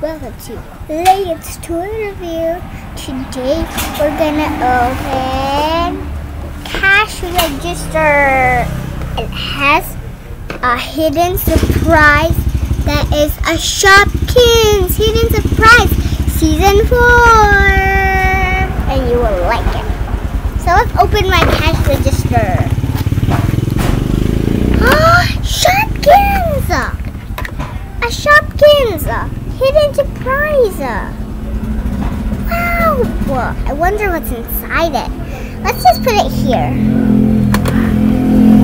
Welcome to Lay's Toy Review. Today we're gonna open cash register. It has a hidden surprise that is a Shopkins hidden surprise season 4, and you will like it. So let's open my cash register. Shopkins! A Shopkins hidden surprise. Wow! I wonder what's inside it. Let's just put it here.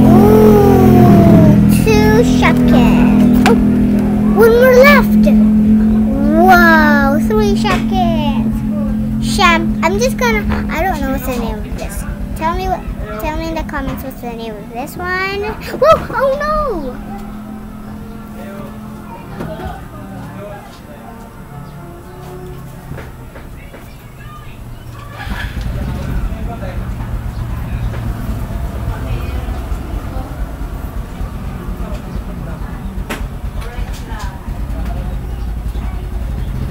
Ooh, 2 Shopkins. Oh, 1 more left. Wow, 3 Shopkins. I'm just gonna. I don't know what's the name of this. Tell me in the comments what's the name of this one. Whoa! Oh no!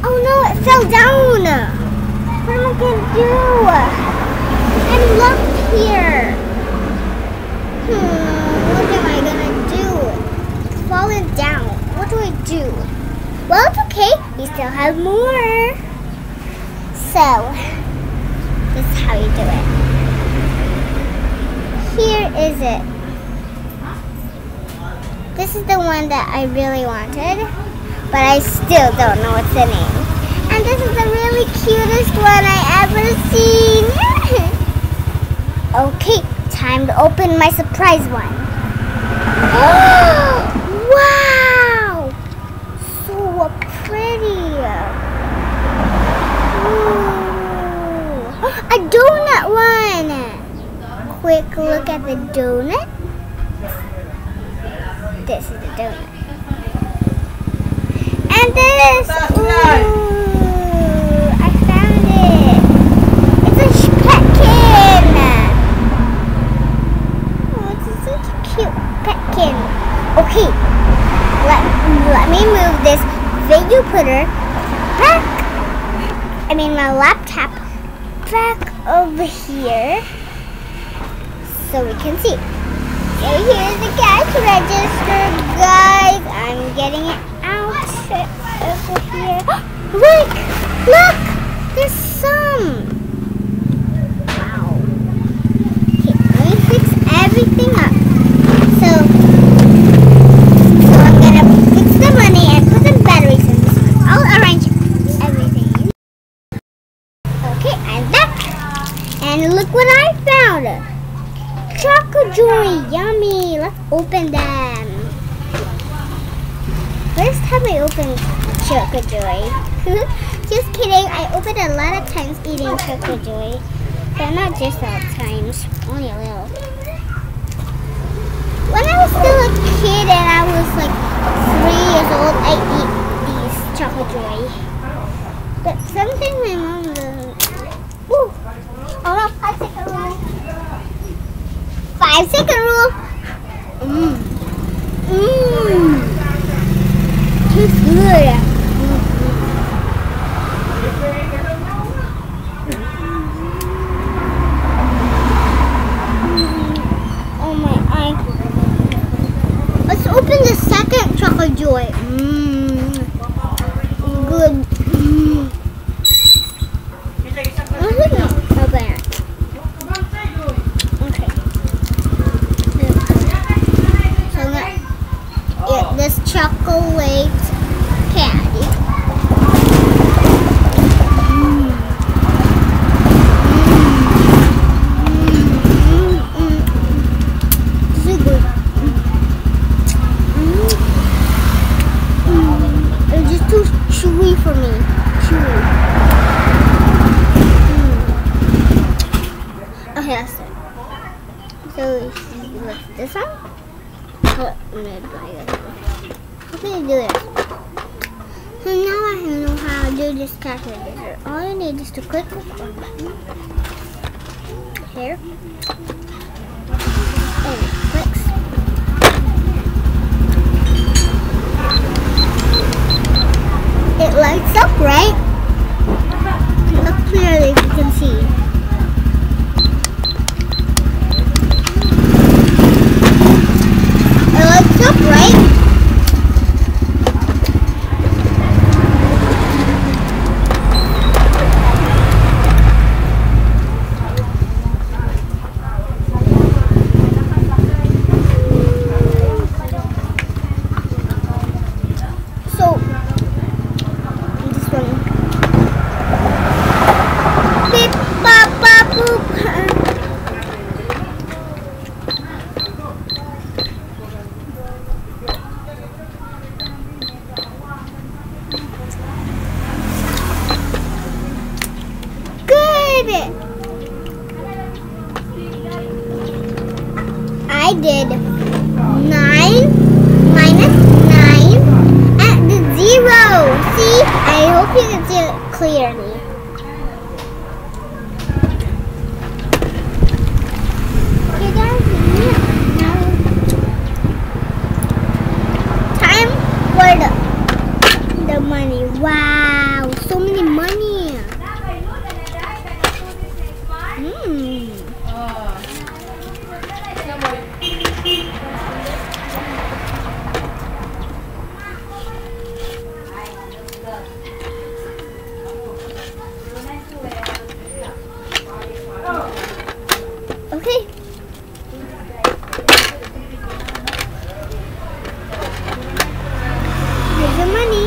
Oh no! It fell down. What am I gonna do? I'm locked here. What am I gonna do? It's fallen down. What do I do? Well, it's okay. We still have more. So, this is how you do it. Here is it. This is the one that I really wanted, but I still don't know what's the name. And this is the really cutest one I ever seen. Okay, time to open my surprise one. Wow! So pretty. Ooh. A donut one. Quick look at the donut. This is the donut. And this. Ooh, I found it. It's a petkin. Oh, it's such a cute petkin. Okay, let me move this video putter back. My laptop back over here so we can see. So here's the cash register, guys. I'm getting it out over here. Look! There's some. Wow. Okay, let me fix everything up. So I'm gonna fix the money and put some batteries in this one. I'll arrange everything. Okay, I'm back. And look what I found. Choco-Joy, yummy. Let's open them. First time I opened Choco-Joy. Just kidding, I opened a lot of times eating Choco-Joy. But not just all times, only a little. When I was still a kid and I was like 3 years old, I eat these Choco-Joy. But something my mom doesn't. Ooh. Oh no, 5-second rule. 5-second rule. Tastes good. Oh my eye. Let's open the second Choco-Joy. Good. Open it. Okay. So I'm gonna eat this chocolate candy. So good. It's just too chewy for me. Chewy. Okay, that's it. So what's this one? How can you do this? So now I know how to do this cash register. All you need is to click this one button here, and it clicks. It lights up. up, right? Look clearly if you can see. It looks up, right? I did 9 minus 9 and the 0. See? I hope you can see it clearly. You guys, now time for the money. Wow, so many money. Okay. Here's your money.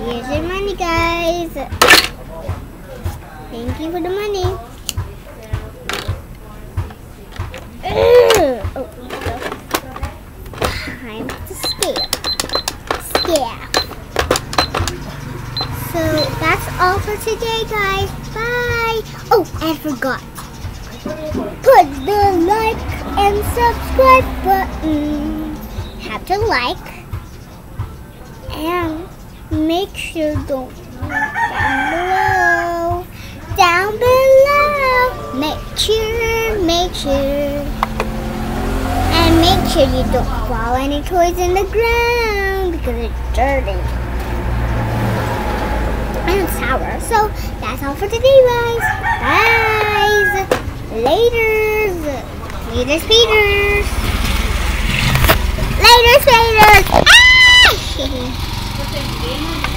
Here's your money, guys. Thank you for the money. Oh, time to scale. So that's all for today, guys. Bye. Oh, I forgot. Put the like and subscribe button. Have to like and make sure don't down below. Make sure you don't fall any toys in the ground because it's dirty and sour. So that's all for today, guys. Laters. Ah!